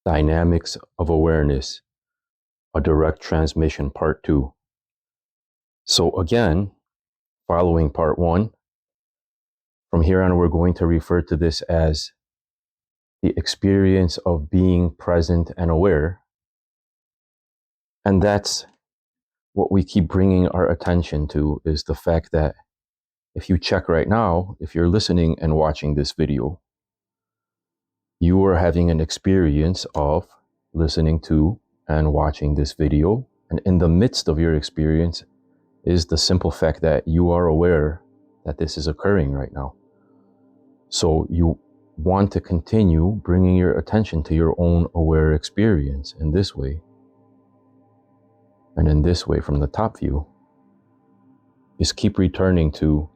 Dynamics of Awareness, a direct transmission, part 2. So again, following part 1, from here on we're going to refer to this as the experience of being present and aware. And that's what we keep bringing our attention to, is the fact that if you check right now, if you're listening and watching this video, you are having an experience of listening to and watching this video. And in the midst of your experience is the simple fact that you are aware that this is occurring right now. So you want to continue bringing your attention to your own aware experience in this way. And in this way, from the top view, just keep returning to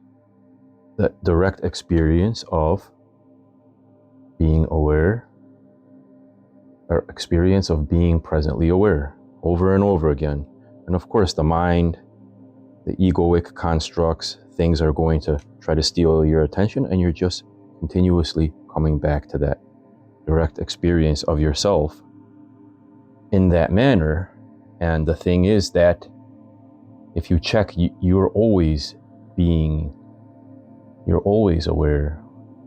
that direct experience of being aware, or experience of being presently aware, over and over again. And of course, the mind, the egoic constructs, things are going to try to steal your attention, and you're just continuously coming back to that direct experience of yourself in that manner. And the thing is that if you check, you're always aware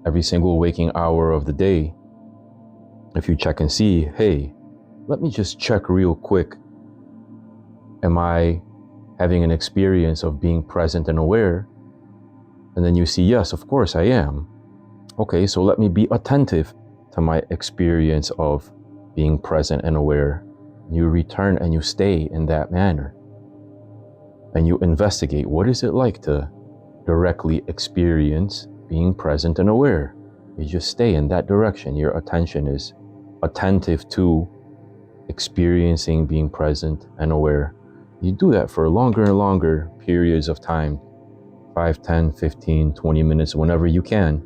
every single waking hour of the day. If you check and see, hey, let me just check real quick. Am I having an experience of being present and aware? And then you see, yes, of course I am. Okay, so let me be attentive to my experience of being present and aware. You return and you stay in that manner. And you investigate, what is it like to directly experience being present and aware? You just stay in that direction. Your attention is attentive to experiencing being present and aware. You do that for longer and longer periods of time, 5, 10, 15, 20 minutes, whenever you can.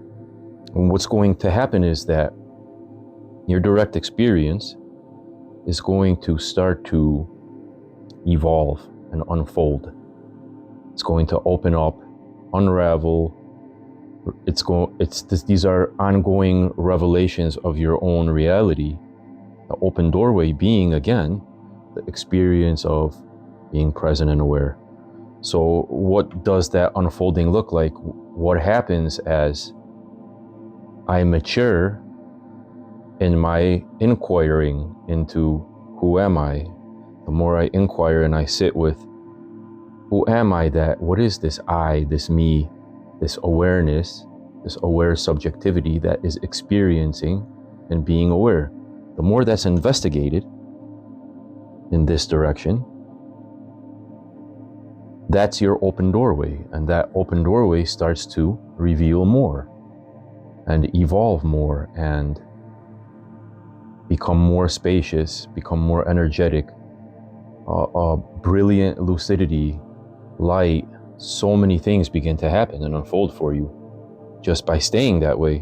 And what's going to happen is that your direct experience is going to start to evolve and unfold. It's going to open up, unravel. These are ongoing revelations of your own reality. The open doorway being, again, the experience of being present and aware. So what does that unfolding look like? What happens as I mature in my inquiring into who am I? The more I inquire and I sit with, who am I? What is this I, this me, this awareness, this aware subjectivity that is experiencing and being aware? The more that's investigated in this direction, that's your open doorway. And that open doorway starts to reveal more and evolve more and become more spacious, become more energetic, brilliant lucidity, light. So many things begin to happen and unfold for you just by staying that way.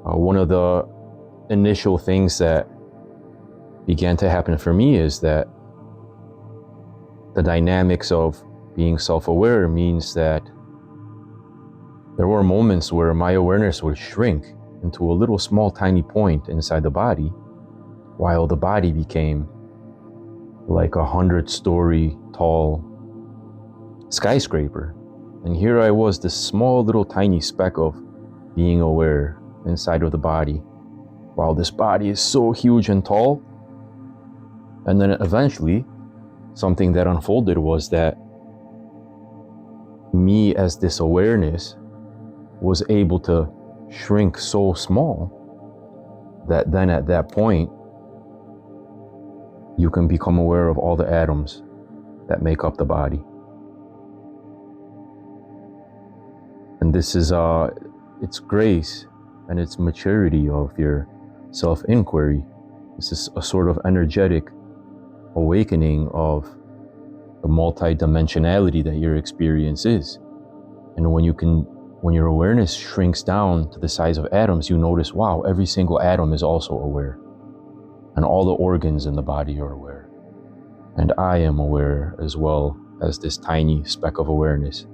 One of the initial things that began to happen for me is that the dynamics of being self-aware means that there were moments where my awareness would shrink into a little small tiny point inside the body, while the body became like 100-story tall skyscraper. And here I was, this small little tiny speck of being aware inside of the body, while this body is so huge and tall. And then eventually something that unfolded was that me as this awareness was able to shrink so small that then at that point you can become aware of all the atoms that make up the body. And this is it's grace and it's maturity of your self-inquiry. This is a sort of energetic awakening of the multidimensionality that your experience is. And when your awareness shrinks down to the size of atoms, you notice, wow, every single atom is also aware. And all the organs in the body are aware. And I am aware as well as this tiny speck of awareness.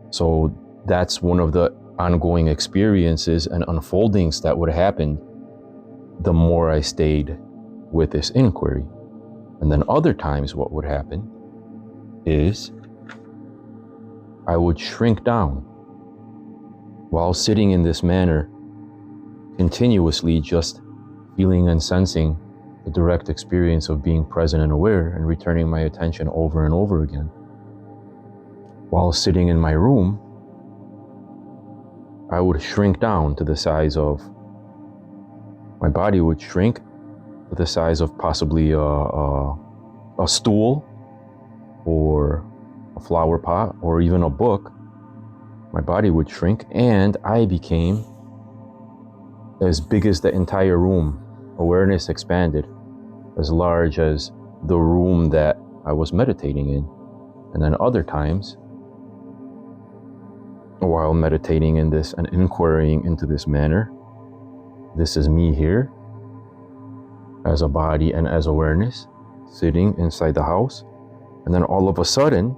So that's one of the ongoing experiences and unfoldings that would happen the more I stayed with this inquiry. And then other times what would happen is I would shrink down while sitting in this manner, continuously just feeling and sensing the direct experience of being present and aware and returning my attention over and over again. While sitting in my room, I would shrink down to the size of, my body would shrink to the size of possibly a stool or a flower pot or even a book. My body would shrink and I became as big as the entire room. Awareness expanded as large as the room that I was meditating in. And then other times, while meditating in this and inquiring into this manner, this is me here as a body and as awareness sitting inside the house. And then all of a sudden,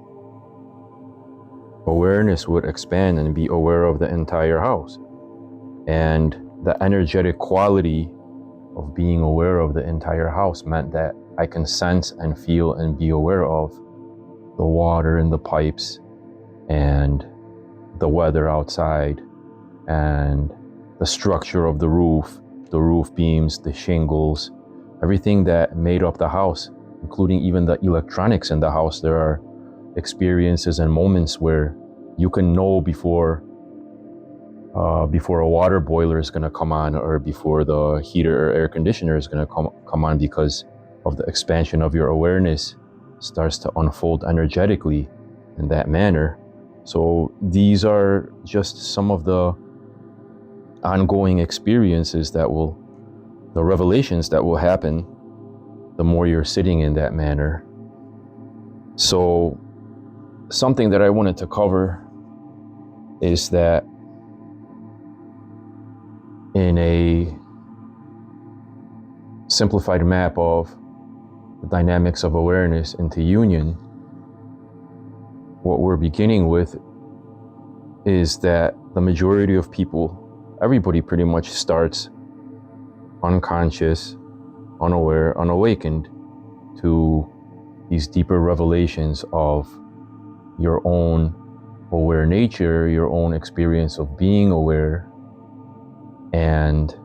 awareness would expand and be aware of the entire house. And the energetic quality of being aware of the entire house meant that I can sense and feel and be aware of the water in the pipes and the weather outside and the structure of the roof beams, the shingles, everything that made up the house, including even the electronics in the house. There are experiences and moments where you can know before a water boiler is going to come on or before the heater or air conditioner is going to come on, because of the expansion of your awareness starts to unfold energetically in that manner. So these are just some of the ongoing experiences the revelations that will happen the more you're sitting in that manner. So something that I wanted to cover is that in a simplified map of the dynamics of awareness into union, what we're beginning with is that the majority of people, everybody pretty much starts unconscious, unaware, unawakened to these deeper revelations of your own aware nature, your own experience of being aware, and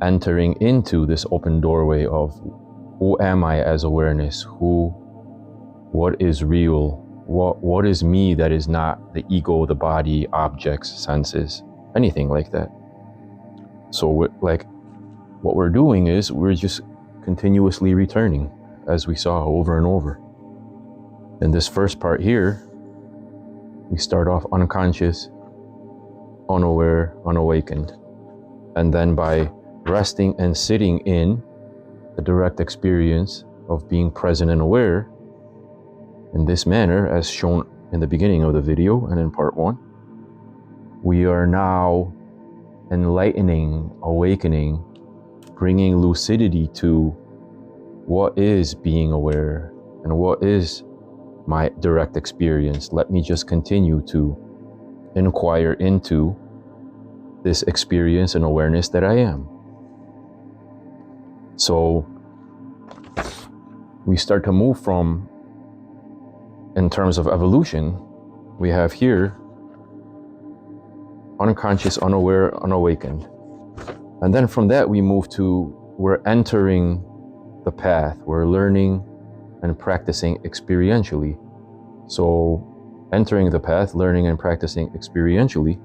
entering into this open doorway of who am I as awareness? What is real? What is me that is not the ego, the body, objects, senses, anything like that? So what we're doing is we're just continuously returning, as we saw over and over. In this first part here, we start off unconscious, unaware, unawakened. And then by resting and sitting in the direct experience of being present and aware in this manner, as shown in the beginning of the video and in part 1, we are now enlightening, awakening, bringing lucidity to what is being aware and what is my direct experience. Let me just continue to inquire into this experience and awareness that I am. So we start to move from, in terms of evolution, we have here unconscious, unaware, unawakened. And then from that we move to, we're entering the path, we're learning and practicing experientially. So entering the path, learning and practicing experientially,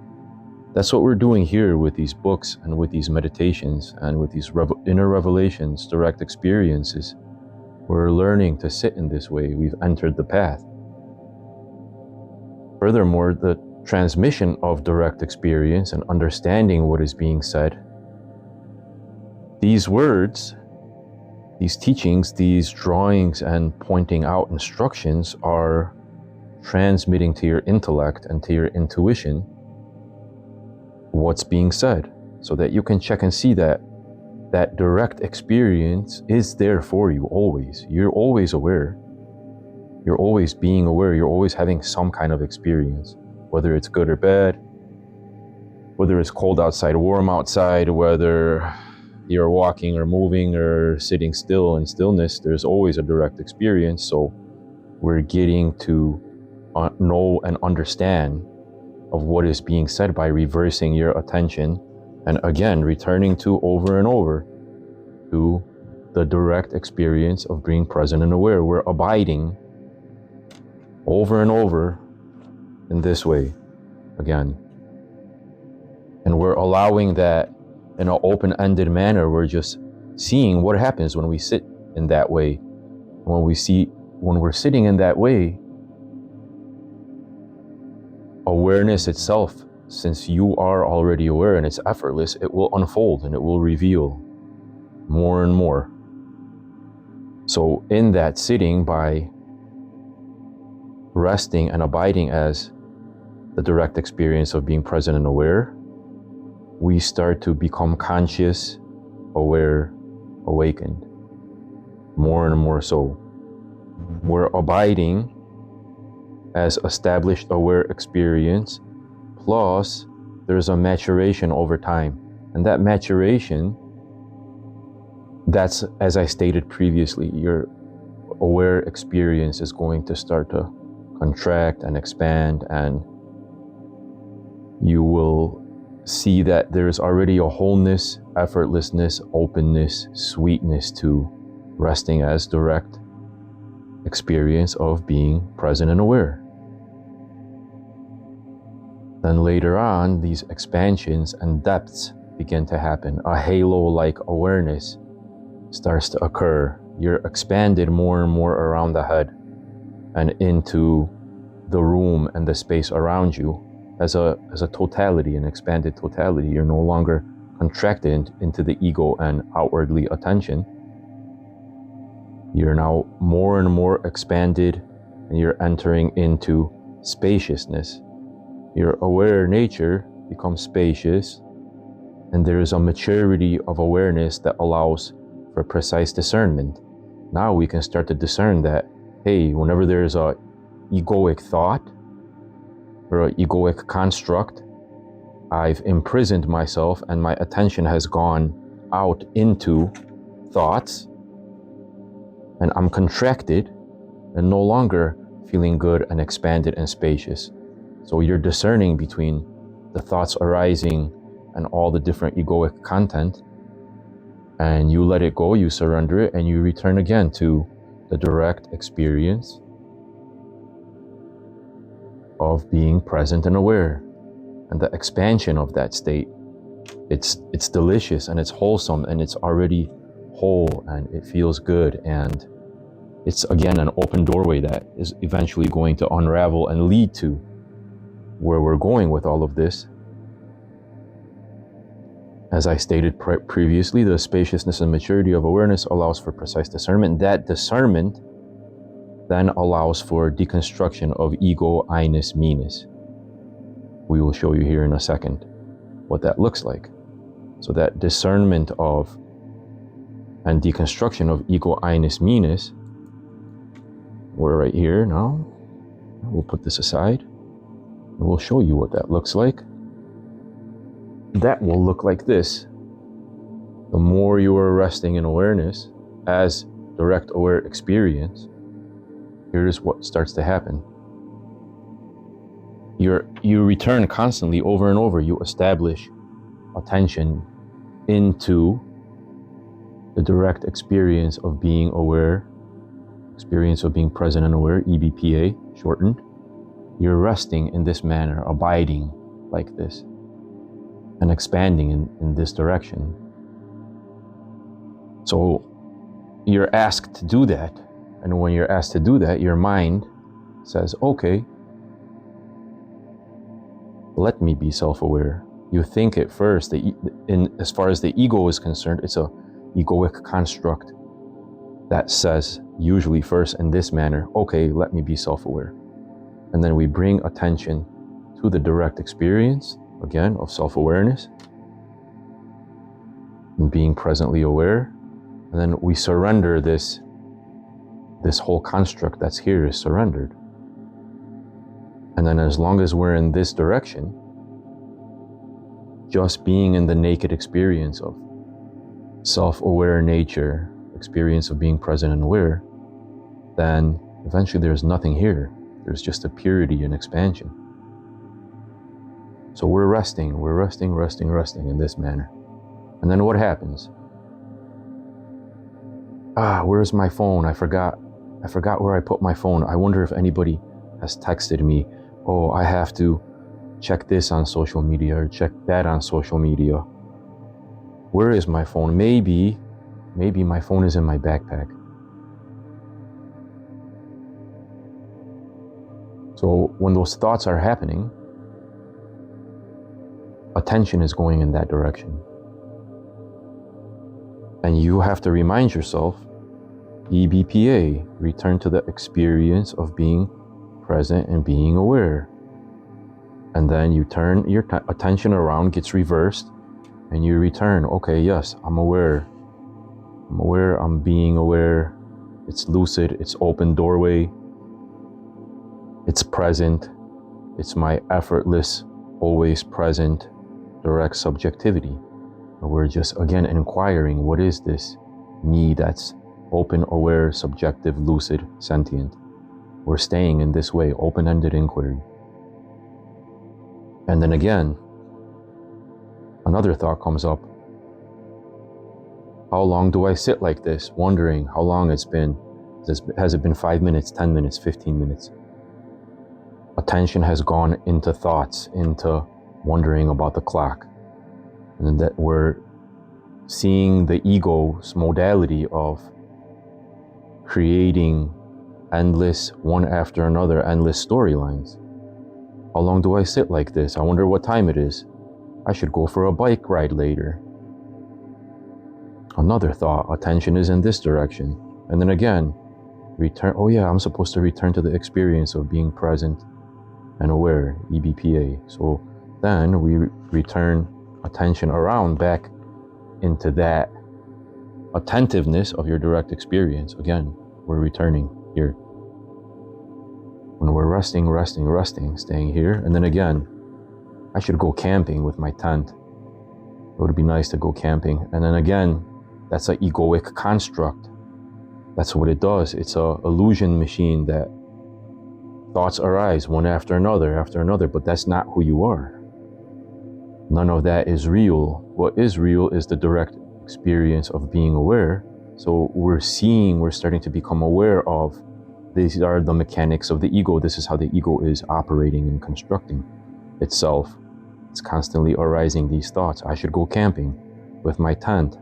that's what we're doing here with these books and with these meditations and with these inner revelations, direct experiences. We're learning to sit in this way. We've entered the path. Furthermore, the transmission of direct experience and understanding what is being said, these words, these teachings, these drawings and pointing out instructions are transmitting to your intellect and to your intuition what's being said, so that you can check and see that that direct experience is there for you always. You're always aware. You're always being aware. You're always having some kind of experience, whether it's good or bad, whether it's cold outside, warm outside, whether you're walking or moving or sitting still in stillness, there's always a direct experience. So we're getting to know and understand of what is being said by reversing your attention and again returning to over and over to the direct experience of being present and aware. We're abiding over and over in this way again, and we're allowing that in an open-ended manner. We're just seeing what happens when we sit in that way. When we're sitting in that way, awareness itself, since you are already aware and it's effortless, it will unfold and it will reveal more and more. So in that sitting, by resting and abiding as the direct experience of being present and aware, we start to become conscious, aware, awakened, more and more so. We're abiding as established aware experience, plus there's a maturation over time. And that maturation, that's, as I stated previously, your aware experience is going to start to contract and expand, and you will see that there's already a wholeness, effortlessness, openness, sweetness to resting as direct experience of being present and aware. Then later on, these expansions and depths begin to happen. A halo-like awareness starts to occur. You're expanded more and more around the head and into the room and the space around you as a totality, an expanded totality. You're no longer contracted into the ego and outwardly attention. You're now more and more expanded, and you're entering into spaciousness. Your aware nature becomes spacious, and there is a maturity of awareness that allows for precise discernment. Now we can start to discern that, hey, whenever there's a egoic thought or an egoic construct, I've imprisoned myself and my attention has gone out into thoughts, and I'm contracted and no longer feeling good and expanded and spacious. So you're discerning between the thoughts arising and all the different egoic content, and you let it go, you surrender it, and you return again to the direct experience of being present and aware. And the expansion of that state, it's delicious and it's wholesome and it's already whole and it feels good, and it's again an open doorway that is eventually going to unravel and lead to where we're going with all of this. As I stated previously, the spaciousness and maturity of awareness allows for precise discernment. That discernment then allows for deconstruction of ego, I-ness, me-ness. We will show you here in a second what that looks like. So that discernment of and deconstruction of ego, I-ness, me-ness, we're right here now. We'll put this aside and we'll show you what that looks like. That will look like this. The more you are resting in awareness as direct aware experience, here's what starts to happen. You return constantly over and over. You establish attention into the direct experience of being aware, experience of being present and aware, EBPA shortened. You're resting in this manner, abiding like this, and expanding in this direction. So you're asked to do that. And when you're asked to do that, your mind says, okay, let me be self-aware. You think at first, as far as the ego is concerned, it's a egoic construct that says, usually first in this manner, okay, let me be self-aware. And then we bring attention to the direct experience, again, of self-awareness and being presently aware. And then we surrender this whole construct that's here is surrendered. And then as long as we're in this direction, just being in the naked experience of self-aware nature, experience of being present and aware, then eventually there's nothing here. There's just a purity and expansion. So we're resting in this manner. And then what happens? Where's my phone? I forgot where I put my phone. I wonder if anybody has texted me. Oh, I have to check this on social media or check that on social media. Where is my phone? Maybe my phone is in my backpack. So when those thoughts are happening, attention is going in that direction. And you have to remind yourself, EBPA, return to the experience of being present and being aware. And then you turn your attention around, gets reversed, and you return. Okay, yes, I'm aware. I'm being aware. It's lucid, it's open doorway. It's present. It's my effortless, always present, direct subjectivity. We're just, again, inquiring, what is this me that's open, aware, subjective, lucid, sentient? We're staying in this way, open-ended inquiry. And then again, another thought comes up. How long do I sit like this, wondering how long it's been? Has it been 5 minutes, 10 minutes, 15 minutes? Attention has gone into thoughts, into wondering about the clock. And that we're seeing the ego's modality of creating endless, one after another, endless storylines. How long do I sit like this? I wonder what time it is. I should go for a bike ride later. Another thought, attention is in this direction. And then again, return, oh yeah, I'm supposed to return to the experience of being present and aware, EBPA. So then we return attention around back into that attentiveness of your direct experience. Again, we're returning here. When we're resting, staying here. And then again, I should go camping with my tent. It would be nice to go camping. And then again, that's an egoic construct. That's what it does. It's a illusion machine that thoughts arise one after another, but that's not who you are. None of that is real. What is real is the direct experience of being aware. So we're starting to become aware of, these are the mechanics of the ego. This is how the ego is operating and constructing itself. It's constantly arising these thoughts. I should go camping with my tent.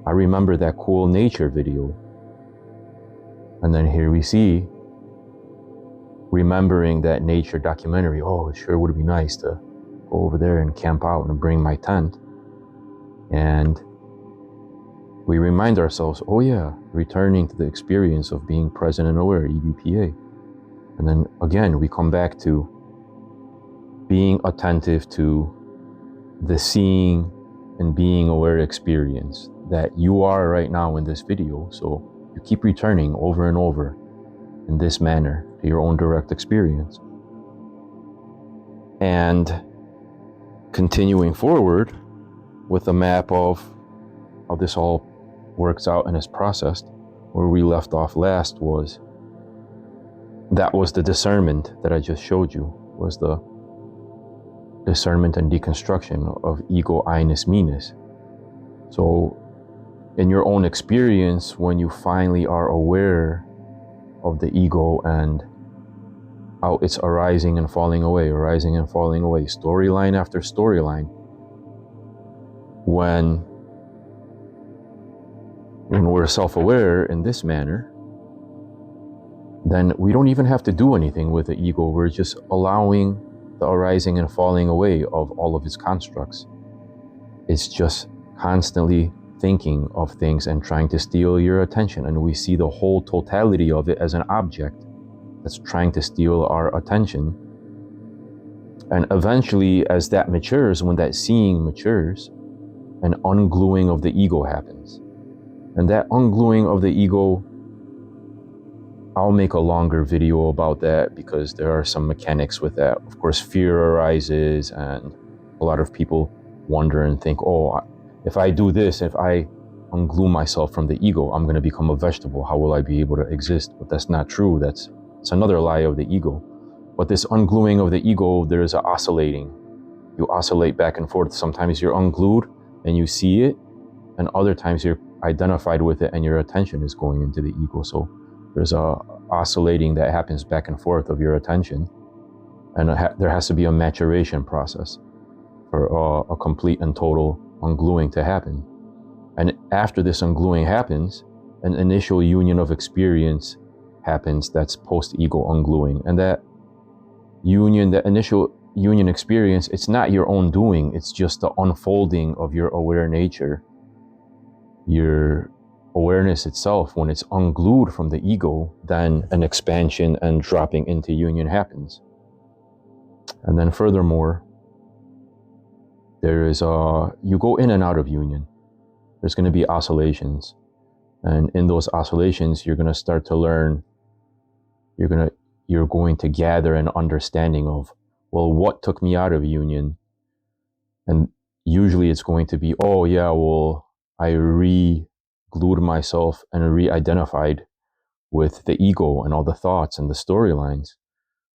I remember that cool nature video. And then here we see, remembering that nature documentary. Oh, it sure would be nice to go over there and camp out and bring my tent. And we remind ourselves, oh yeah, returning to the experience of being present and aware, EBPA. And then again, we come back to being attentive to the seeing and being aware experience that you are right now in this video. So you keep returning over and over in this manner to your own direct experience. And continuing forward with a map of how this all works out and is processed, where we left off last was, that was the discernment that I just showed you, was the discernment and deconstruction of ego, I-ness, me-ness. So in your own experience, when you finally are aware of the ego and how it's arising and falling away, storyline after storyline, when we're self-aware in this manner, then we don't even have to do anything with the ego. We're just allowing the arising and falling away of all of its constructs. It's just constantly thinking of things and trying to steal your attention. And we see the whole totality of it as an object that's trying to steal our attention. And eventually, as that matures, when that seeing matures, an ungluing of the ego happens. And that ungluing of the ego, I'll make a longer video about that because there are some mechanics with that. Of course, fear arises, and a lot of people wonder and think, oh, if I do this, if I unglue myself from the ego, I'm going to become a vegetable. How will I be able to exist? But that's not true. It's another lie of the ego. But this ungluing of the ego, there is an oscillating. You oscillate back and forth. Sometimes you're unglued and you see it, and other times you're identified with it and your attention is going into the ego. So there's a oscillating that happens back and forth of your attention, and there has to be a maturation process for a complete and total ungluing to happen. And after this ungluing happens, an initial union of experience happens that's post-ego ungluing. And that union, that initial union experience, it's not your own doing, it's just the unfolding of your aware nature. Your awareness itself, when it's unglued from the ego, then an expansion and dropping into union happens. And then furthermore, there is you go in and out of union. There's going to be oscillations. And in those oscillations, you're going to start to learn, you're going to gather an understanding of, well, what took me out of union? And usually it's going to be, oh yeah, well, I re-glued myself and re-identified with the ego and all the thoughts and the storylines.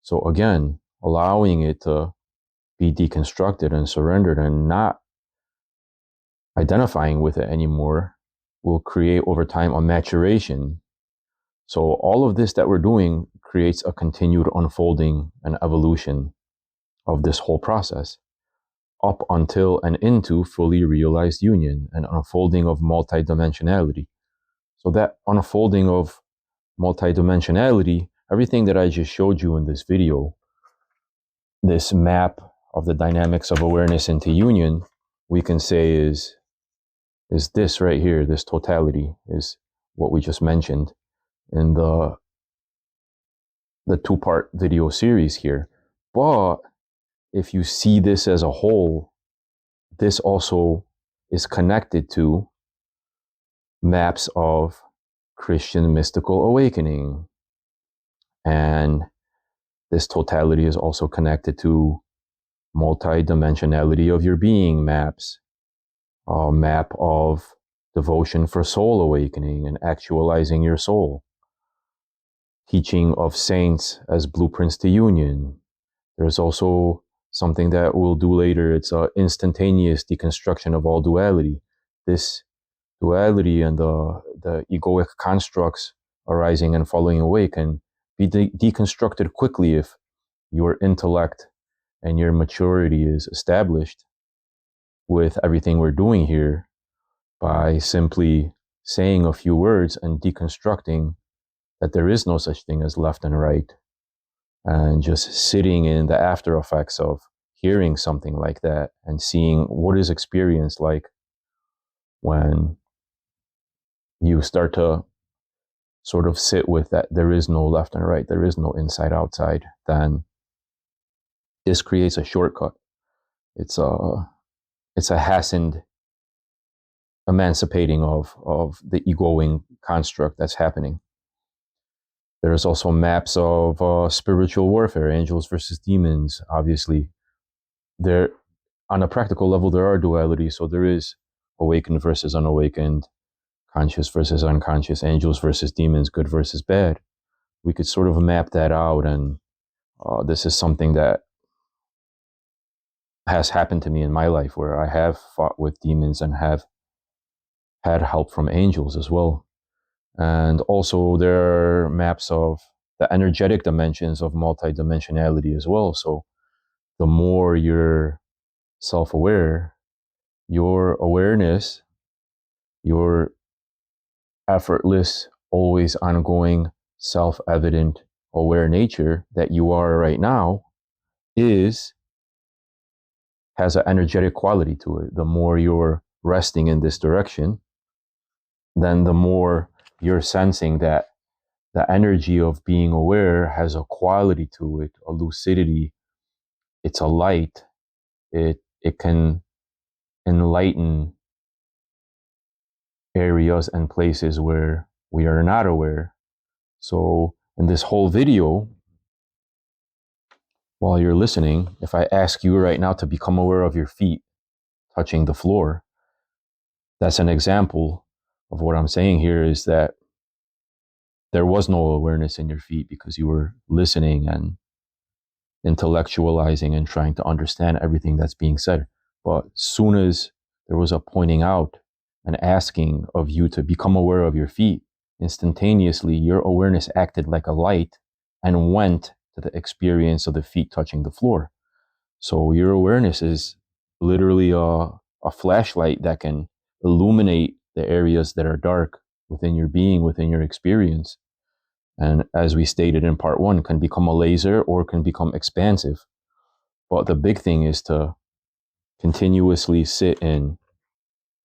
So again, allowing it to be deconstructed and surrendered and not identifying with it anymore will create over time a maturation. So all of this that we're doing creates a continued unfolding and evolution of this whole process up until and into fully realized union and unfolding of multidimensionality. So that unfolding of multidimensionality, everything that I just showed you in this video, this map of the dynamics of awareness into union, we can say is this right here, this totality is what we just mentioned in the two-part video series here. But if you see this as a whole, this also is connected to maps of Christian mystical awakening. And this totality is also connected to multidimensionality of your being maps, a map of devotion for soul awakening and actualizing your soul, teaching of saints as blueprints to union. There's also something that we'll do later. It's an instantaneous deconstruction of all duality. This duality and the egoic constructs arising and falling away can be deconstructed quickly if your intellect and your maturity is established with everything we're doing here by simply saying a few words and deconstructing that there is no such thing as left and right, and just sitting in the after effects of hearing something like that and seeing what is experience like when you start to sort of sit with that there is no left and right, there is no inside outside, then this creates a shortcut. It's a hastened emancipating of the egoing construct that's happening. There's also maps of spiritual warfare, angels versus demons. Obviously, there, on a practical level, there are dualities. So there is awakened versus unawakened, conscious versus unconscious, angels versus demons, good versus bad. We could sort of map that out, and this is something that has happened to me in my life where I have fought with demons and have had help from angels as well. And also there are maps of the energetic dimensions of multidimensionality as well. So the more you're self-aware, your awareness, your effortless, always ongoing, self-evident, aware nature that you are right now has an energetic quality to it. The more you're resting in this direction, then the more you're sensing that the energy of being aware has a quality to it, a lucidity. It's a light. It can enlighten areas and places where we are not aware. So in this whole video, while you're listening, if I ask you right now to become aware of your feet touching the floor, that's an example of what I'm saying here is that there was no awareness in your feet because you were listening and intellectualizing and trying to understand everything that's being said. But soon as there was a pointing out and asking of you to become aware of your feet, instantaneously your awareness acted like a light and went to the experience of the feet touching the floor. So your awareness is literally a flashlight that can illuminate the areas that are dark within your being, within your experience. And as we stated in part one, can become a laser or can become expansive. But the big thing is to continuously sit in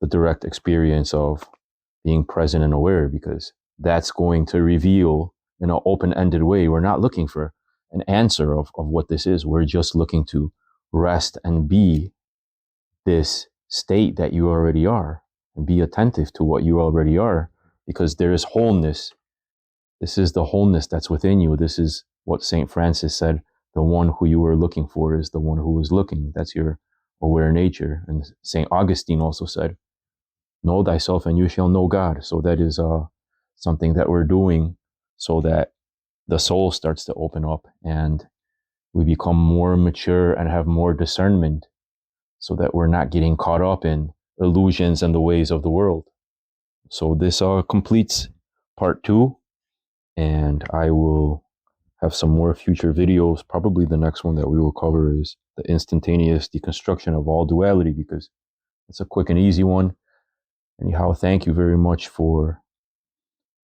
the direct experience of being present and aware, because that's going to reveal in an open-ended way. We're not looking for an answer of what this is. We're just looking to rest and be this state that you already are and be attentive to what you already are, because there is wholeness. This is the wholeness that's within you. This is what St. Francis said. The one who you were looking for is the one who is looking. That's your aware nature. And St. Augustine also said, know thyself and you shall know God. So that is something that we're doing so that the soul starts to open up and we become more mature and have more discernment, so that we're not getting caught up in illusions and the ways of the world. So this completes part two, and I will have some more future videos. Probably the next one that we will cover is the instantaneous deconstruction of all duality, because it's a quick and easy one. Anyhow, thank you very much for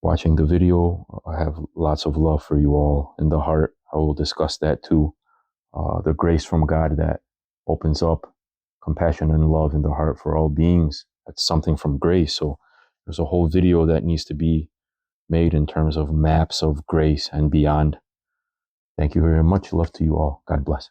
watching the video. I have lots of love for you all in the heart. I will discuss that too. The grace from God that opens up compassion and love in the heart for all beings. That's something from grace. So there's a whole video that needs to be made in terms of maps of grace and beyond. Thank you very much. Love to you all. God bless.